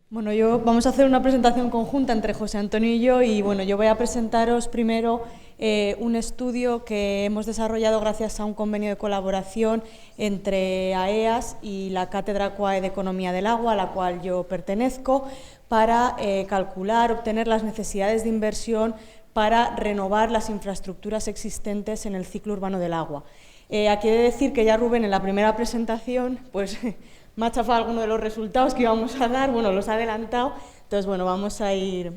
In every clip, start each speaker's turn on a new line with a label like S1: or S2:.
S1: Bueno, vamos a hacer una presentación conjunta entre José Antonio y yo y bueno, yo voy a presentaros primero un estudio que hemos desarrollado gracias a un convenio de colaboración entre AEAS y la Cátedra CUAE de Economía del Agua, a la cual yo pertenezco, para calcular, obtener las necesidades de inversión para renovar las infraestructuras existentes en el ciclo urbano del agua. Aquí he de decir que ya Rubén en la primera presentación pues me ha chafado alguno de los resultados que íbamos a dar, bueno, los ha adelantado, entonces bueno, vamos a ir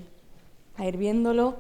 S1: viéndolo.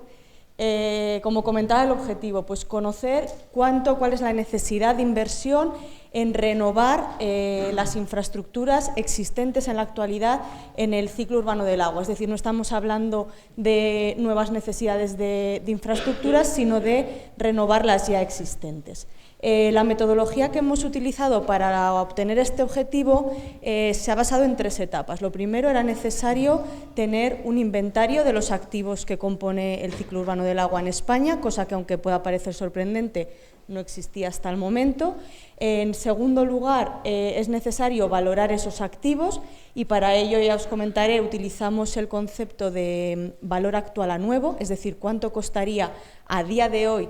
S1: Como comentaba, el objetivo, pues conocer cuál es la necesidad de inversión en renovar las infraestructuras existentes en la actualidad en el ciclo urbano del agua. Es decir, no estamos hablando de nuevas necesidades de infraestructuras, sino de renovar las ya existentes. La metodología que hemos utilizado para obtener este objetivo se ha basado en 3 etapas. Lo primero, era necesario tener un inventario de los activos que compone el ciclo urbano del agua en España, cosa que, aunque pueda parecer sorprendente, no existía hasta el momento. En segundo lugar, es necesario valorar esos activos y para ello, ya os comentaré, utilizamos el concepto de valor actual a nuevo, es decir, cuánto costaría a día de hoy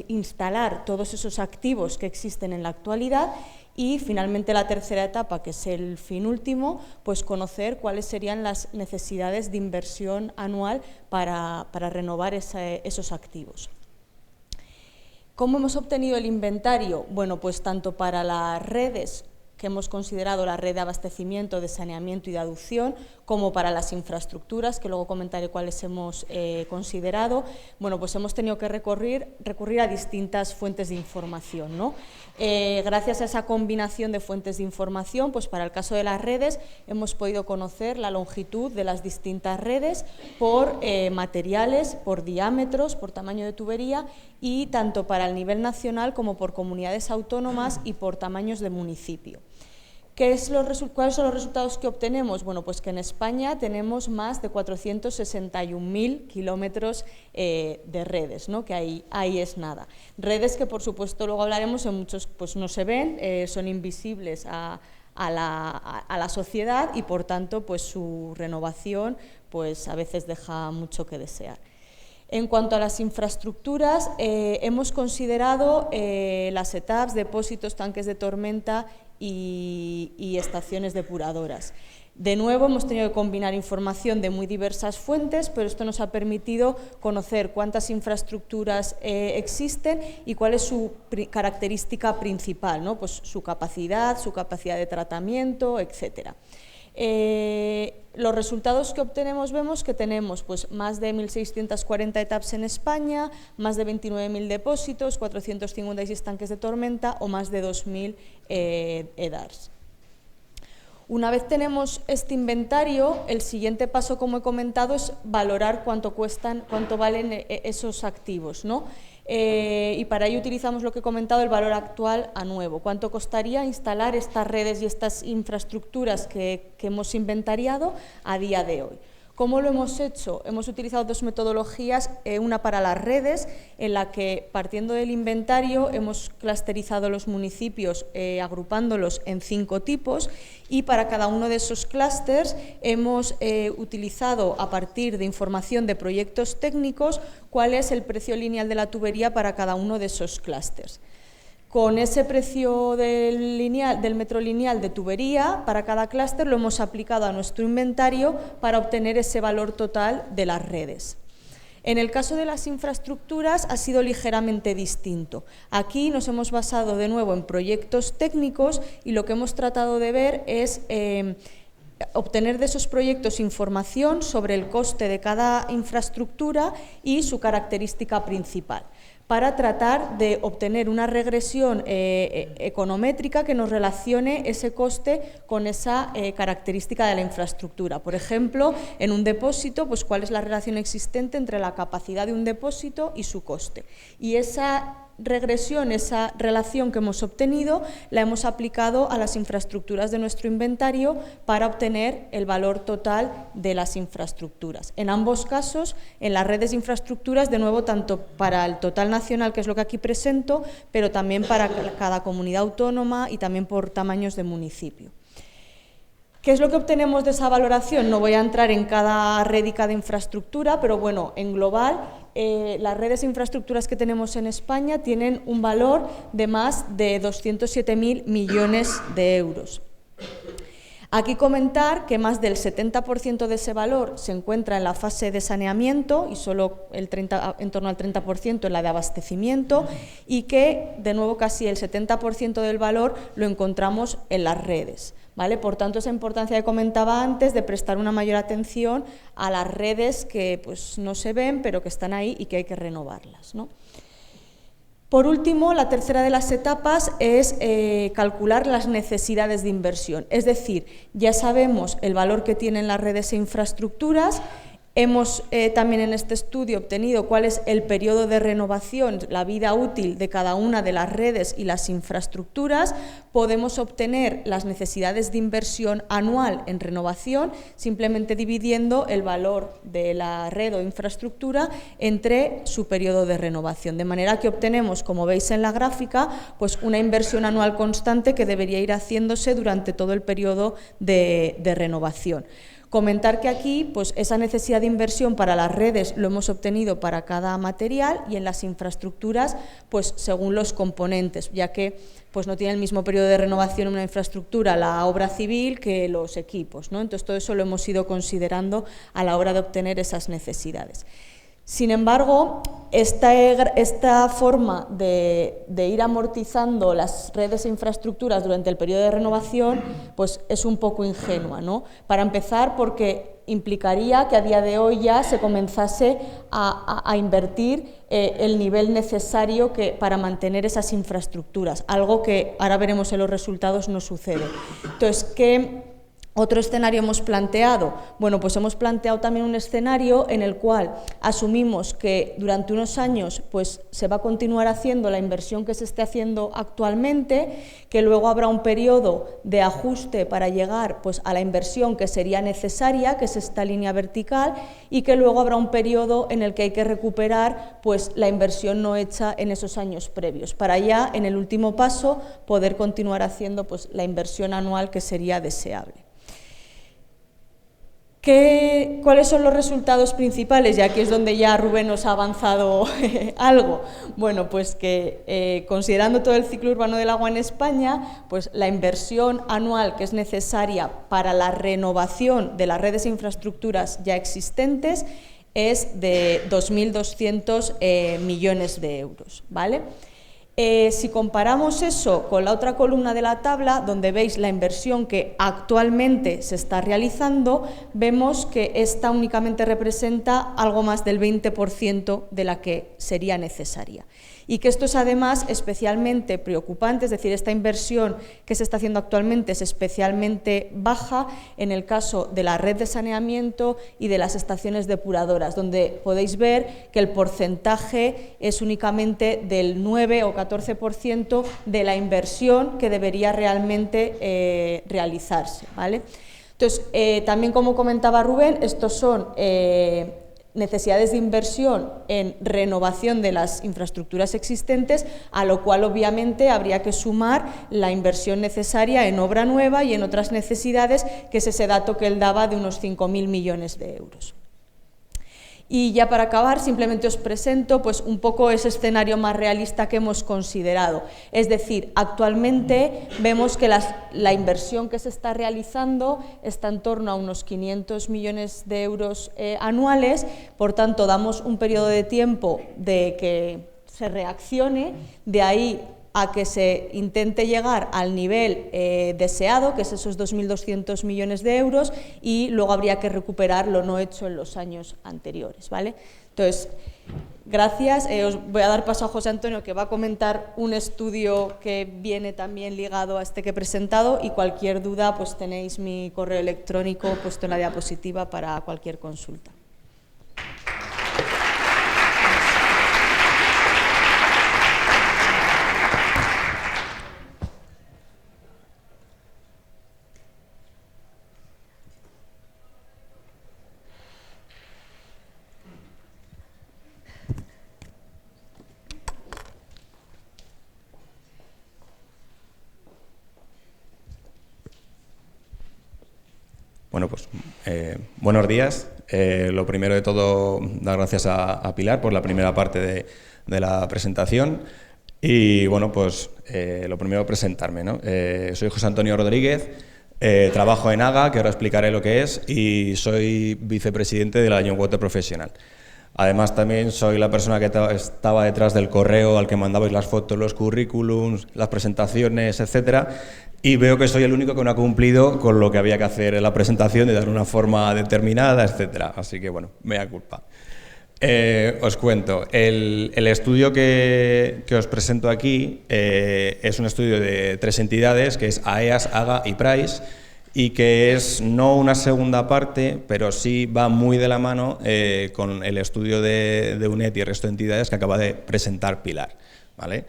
S1: instalar todos esos activos que existen en la actualidad. Y finalmente la tercera etapa, que es el fin último, pues conocer cuáles serían las necesidades de inversión anual para renovar esos activos. ¿Cómo hemos obtenido el inventario? Bueno, pues tanto para las redes que hemos considerado la red de abastecimiento, de saneamiento y de aducción, como para las infraestructuras, que luego comentaré cuáles hemos considerado, bueno, pues hemos tenido que recurrir a distintas fuentes de información, ¿no? Gracias a esa combinación de fuentes de información, pues para el caso de las redes hemos podido conocer la longitud de las distintas redes por materiales, por diámetros, por tamaño de tubería y tanto para el nivel nacional como por comunidades autónomas y por tamaños de municipio. ¿Cuáles son los resultados que obtenemos? Bueno, pues que en España tenemos más de 461.000 kilómetros de redes, ¿no? Que ahí es nada. Redes que, por supuesto, luego hablaremos, en muchos pues no se ven, son invisibles a la sociedad y, por tanto, pues su renovación pues a veces deja mucho que desear. En cuanto a las infraestructuras, hemos considerado las ETAPs, depósitos, tanques de tormenta y estaciones depuradoras. De nuevo, hemos tenido que combinar información de muy diversas fuentes, pero esto nos ha permitido conocer cuántas infraestructuras existen y cuál es su característica principal, ¿no? Pues su capacidad de tratamiento, etcétera. Los resultados que obtenemos, vemos que tenemos pues, más de 1.640 ETAPs en España, más de 29.000 depósitos, 456 tanques de tormenta o más de 2.000 EDARs. Una vez tenemos este inventario, el siguiente paso, como he comentado, es valorar cuánto valen esos activos, ¿no? Y para ello utilizamos lo que he comentado, el valor actual a nuevo. ¿Cuánto costaría instalar estas redes y estas infraestructuras que hemos inventariado a día de hoy? ¿Cómo lo hemos hecho? Hemos utilizado 2 metodologías, una para las redes, en la que, partiendo del inventario, hemos clusterizado los municipios agrupándolos en 5 tipos y para cada uno de esos clústeres hemos utilizado, a partir de información de proyectos técnicos, cuál es el precio lineal de la tubería para cada uno de esos clústeres. Con ese precio del metro lineal de tubería, para cada clúster lo hemos aplicado a nuestro inventario para obtener ese valor total de las redes. En el caso de las infraestructuras ha sido ligeramente distinto. Aquí nos hemos basado de nuevo en proyectos técnicos y lo que hemos tratado de ver es obtener de esos proyectos información sobre el coste de cada infraestructura y su característica principal, para tratar de obtener una regresión econométrica que nos relacione ese coste con esa característica de la infraestructura. Por ejemplo, en un depósito, pues cuál es la relación existente entre la capacidad de un depósito y su coste. Y esa regresión, esa relación que hemos obtenido, la hemos aplicado a las infraestructuras de nuestro inventario para obtener el valor total de las infraestructuras. En ambos casos, en las redes de infraestructuras, de nuevo, tanto para el total nacional, que es lo que aquí presento, pero también para cada comunidad autónoma y también por tamaños de municipio. ¿Qué es lo que obtenemos de esa valoración? No voy a entrar en cada red y cada infraestructura, pero bueno, en global, las redes e infraestructuras que tenemos en España tienen un valor de más de 207.000 millones de euros. Aquí comentar que más del 70% de ese valor se encuentra en la fase de saneamiento y solo en torno al 30% en la de abastecimiento, y que, de nuevo, casi el 70% del valor lo encontramos en las redes, ¿vale? Por tanto, esa importancia que comentaba antes de prestar una mayor atención a las redes que pues, no se ven, pero que están ahí y que hay que renovarlas, ¿no? Por último, la tercera de las etapas es calcular las necesidades de inversión. Es decir, ya sabemos el valor que tienen las redes e infraestructuras. Hemos también en este estudio obtenido cuál es el periodo de renovación, la vida útil de cada una de las redes y las infraestructuras. Podemos obtener las necesidades de inversión anual en renovación simplemente dividiendo el valor de la red o infraestructura entre su periodo de renovación, de manera que obtenemos, como veis en la gráfica, pues una inversión anual constante que debería ir haciéndose durante todo el periodo de renovación. Comentar que aquí pues, esa necesidad de inversión para las redes lo hemos obtenido para cada material y en las infraestructuras pues, según los componentes, ya que pues, no tiene el mismo periodo de renovación una infraestructura, la obra civil, que los equipos, ¿no? Entonces todo eso lo hemos ido considerando a la hora de obtener esas necesidades. Sin embargo, esta forma de ir amortizando las redes e infraestructuras durante el periodo de renovación pues es un poco ingenua, ¿no? Para empezar, porque implicaría que a día de hoy ya se comenzase a invertir el nivel necesario para mantener esas infraestructuras, algo que ahora veremos en los resultados no sucede. Entonces, ¿qué otro escenario hemos planteado? Bueno, pues hemos planteado también un escenario en el cual asumimos que durante unos años pues, se va a continuar haciendo la inversión que se esté haciendo actualmente, que luego habrá un periodo de ajuste para llegar pues, a la inversión que sería necesaria, que es esta línea vertical, y que luego habrá un periodo en el que hay que recuperar pues, la inversión no hecha en esos años previos, para ya, en el último paso, poder continuar haciendo pues, la inversión anual que sería deseable. ¿Cuáles son los resultados principales? Y aquí es donde ya Rubén nos ha avanzado algo. Bueno, pues que considerando todo el ciclo urbano del agua en España, pues la inversión anual que es necesaria para la renovación de las redes e infraestructuras ya existentes es de 2.200 millones de euros, ¿vale? Si comparamos eso con la otra columna de la tabla, donde veis la inversión que actualmente se está realizando, vemos que esta únicamente representa algo más del 20% de la que sería necesaria. Y que esto es además especialmente preocupante, es decir, esta inversión que se está haciendo actualmente es especialmente baja en el caso de la red de saneamiento y de las estaciones depuradoras, donde podéis ver que el porcentaje es únicamente del 9 o 14% de la inversión que debería realmente realizarse, ¿vale? Entonces, también como comentaba Rubén, estos son necesidades de inversión en renovación de las infraestructuras existentes, a lo cual obviamente habría que sumar la inversión necesaria en obra nueva y en otras necesidades, que es ese dato que él daba de unos 5.000 millones de euros. Y ya para acabar, simplemente os presento pues, un poco ese escenario más realista que hemos considerado. Es decir, actualmente vemos que la inversión que se está realizando está en torno a unos 500 millones de euros anuales, por tanto, damos un periodo de tiempo de que se reaccione, de ahí a que se intente llegar al nivel deseado, que es esos 2.200 millones de euros, y luego habría que recuperar lo no hecho en los años anteriores, ¿vale? Entonces, gracias. Os voy a dar paso a José Antonio, que va a comentar un estudio que viene también ligado a este que he presentado, y cualquier duda, pues tenéis mi correo electrónico puesto en la diapositiva para cualquier consulta.
S2: Bueno, pues buenos días. Lo primero de todo, dar gracias a Pilar por la primera parte de la presentación. Y bueno, pues lo primero presentarme, ¿no? Soy José Antonio Rodríguez, trabajo en AGA, que ahora explicaré lo que es, y soy vicepresidente de la Young Water Professional. Además, también soy la persona que estaba detrás del correo al que mandabais las fotos, los currículums, las presentaciones, etcétera. Y veo que soy el único que no ha cumplido con lo que había que hacer en la presentación, de dar una forma determinada, etcétera. Así que, bueno, mea culpa. Os cuento, el estudio que os presento aquí es un estudio de 3 entidades, que es AEAS, AGA y PRICE, y que es no una segunda parte, pero sí va muy de la mano con el estudio de UNED y el resto de entidades que acaba de presentar Pilar, ¿vale?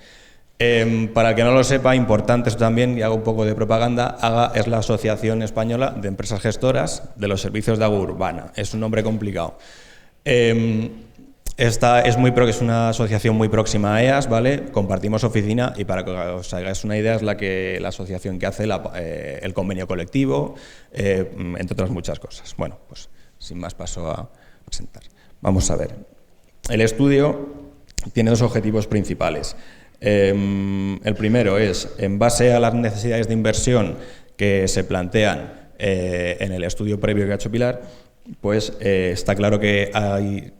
S2: Para el que no lo sepa, importante esto también, y hago un poco de propaganda, AGA es la Asociación Española de Empresas Gestoras de los Servicios de Agua Urbana. Es un nombre complicado. Esta es una asociación muy próxima a EAS, ¿vale? Compartimos oficina y para que os hagáis una idea es la asociación que hace el convenio colectivo, entre otras muchas cosas. Bueno, pues sin más paso a presentar. Vamos a ver. El estudio tiene 2 objetivos principales. El primero es, en base a las necesidades de inversión que se plantean en el estudio previo que ha hecho Pilar, pues está claro que hay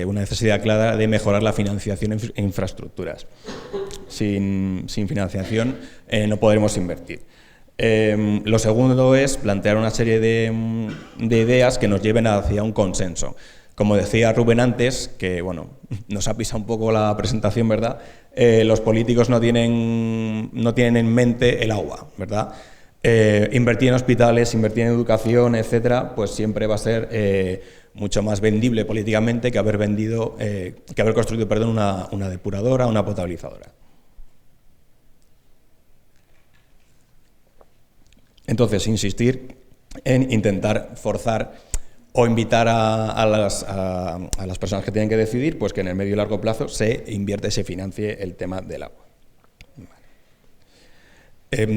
S2: una necesidad clara de mejorar la financiación en infraestructuras. Sin financiación no podremos invertir. Lo segundo es plantear una serie de ideas que nos lleven hacia un consenso. Como decía Rubén antes, que bueno, nos ha pisado un poco la presentación, ¿verdad? Los políticos no tienen en mente el agua, ¿verdad? Invertir en hospitales, invertir en educación, etcétera, pues siempre va a ser mucho más vendible políticamente que haber construido, una depuradora, una potabilizadora. Entonces, insistir en intentar forzar o invitar a las personas que tienen que decidir, pues que en el medio y largo plazo se invierte, se financie el tema del agua.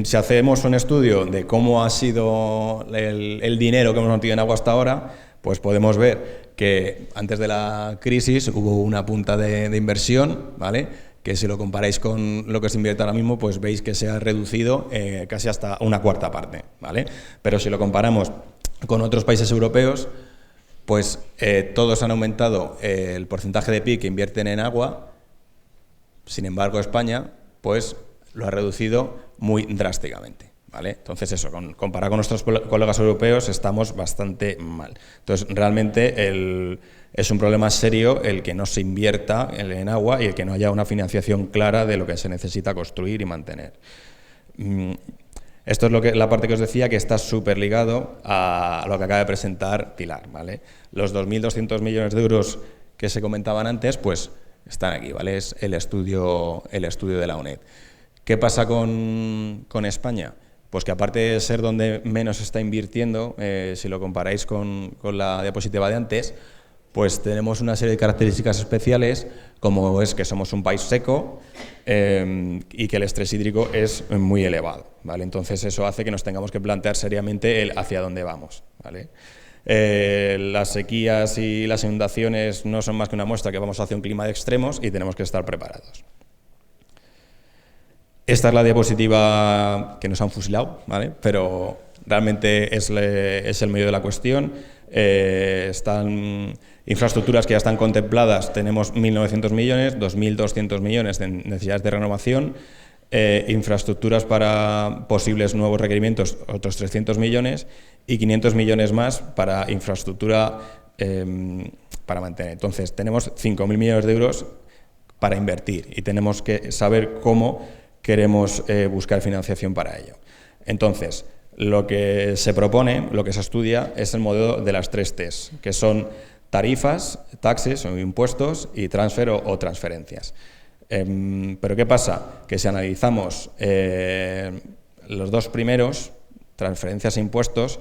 S2: Si hacemos un estudio de cómo ha sido el dinero que hemos metido en agua hasta ahora, pues podemos ver que antes de la crisis hubo una punta de inversión, ¿vale? Que si lo comparáis con lo que se invierte ahora mismo, pues veis que se ha reducido casi hasta una cuarta parte, ¿vale? Pero si lo comparamos con otros países europeos, pues todos han aumentado el porcentaje de PIB que invierten en agua. Sin embargo, España, pues lo ha reducido muy drásticamente, ¿vale? Entonces eso, comparado con nuestros colegas europeos, estamos bastante mal. Entonces, realmente es un problema serio el que no se invierta en agua y el que no haya una financiación clara de lo que se necesita construir y mantener. Esto es la parte que os decía, que está súper ligado a lo que acaba de presentar Pilar, ¿vale? Los 2.200 millones de euros que se comentaban antes, pues están aquí, ¿vale? Es el estudio de la UNED. ¿Qué pasa con España? Pues que aparte de ser donde menos se está invirtiendo, si lo comparáis con la diapositiva de antes, pues tenemos una serie de características especiales, como es que somos un país seco y que el estrés hídrico es muy elevado, ¿vale? Entonces eso hace que nos tengamos que plantear seriamente hacia dónde vamos, ¿vale? Las sequías y las inundaciones no son más que una muestra que vamos hacia un clima de extremos y tenemos que estar preparados. Esta es la diapositiva que nos han fusilado, ¿vale? Pero realmente es el medio de la cuestión. Están infraestructuras que ya están contempladas, tenemos 1.900 millones, 2.200 millones de necesidades de renovación, infraestructuras para posibles nuevos requerimientos, otros 300 millones y 500 millones más para infraestructura para mantener. Entonces, tenemos 5.000 millones de euros para invertir y tenemos que saber cómo queremos buscar financiación para ello. Entonces, lo que se propone, lo que se estudia, es el modelo de las 3 T's, que son tarifas, taxes o impuestos y transfer o transferencias. Pero ¿qué pasa? Que si analizamos los 2 primeros, transferencias e impuestos,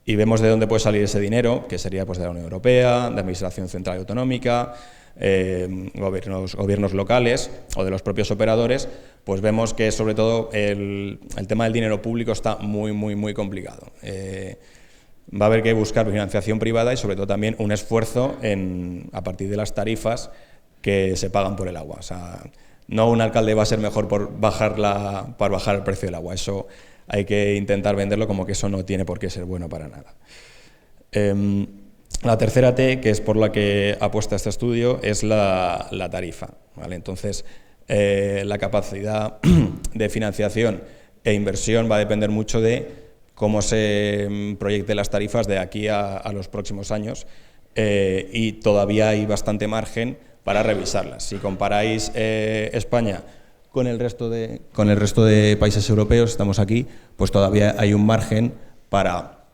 S2: y vemos de dónde puede salir ese dinero, que sería pues de la Unión Europea, de Administración Central y Autonómica, gobiernos locales o de los propios operadores, pues vemos que sobre todo el tema del dinero público está muy complicado. va a haber que buscar financiación privada y sobre todo también un esfuerzo a partir de las tarifas que se pagan por el agua. O sea, no un alcalde va a ser mejor por bajar el precio del agua. Eso hay que intentar venderlo como que eso no tiene por qué ser bueno para nada. La tercera T, que es por la que apuesta este estudio, es la tarifa, ¿vale? Entonces, la capacidad de financiación e inversión va a depender mucho de cómo se proyecten las tarifas de aquí a los próximos años, y todavía hay bastante margen para revisarlas. Si comparáis España con el resto de países europeos, estamos aquí, pues todavía hay un margen para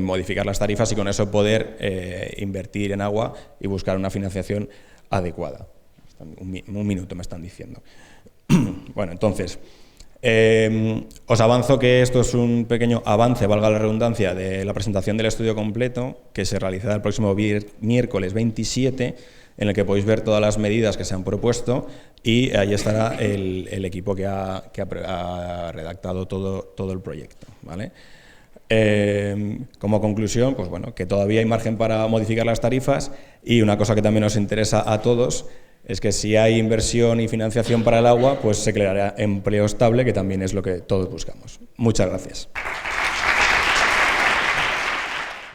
S2: modificar las tarifas y con eso poder invertir en agua y buscar una financiación adecuada. Un minuto me están diciendo. Bueno, entonces, os avanzo que esto es un pequeño avance, valga la redundancia, de la presentación del estudio completo que se realizará el próximo miércoles 27, en el que podéis ver todas las medidas que se han propuesto y ahí estará el equipo que ha redactado todo el proyecto, ¿vale? Como conclusión, pues bueno, que todavía hay margen para modificar las tarifas y una cosa que también nos interesa a todos es que si hay inversión y financiación para el agua, pues se creará empleo estable, que también es lo que todos buscamos. Muchas gracias.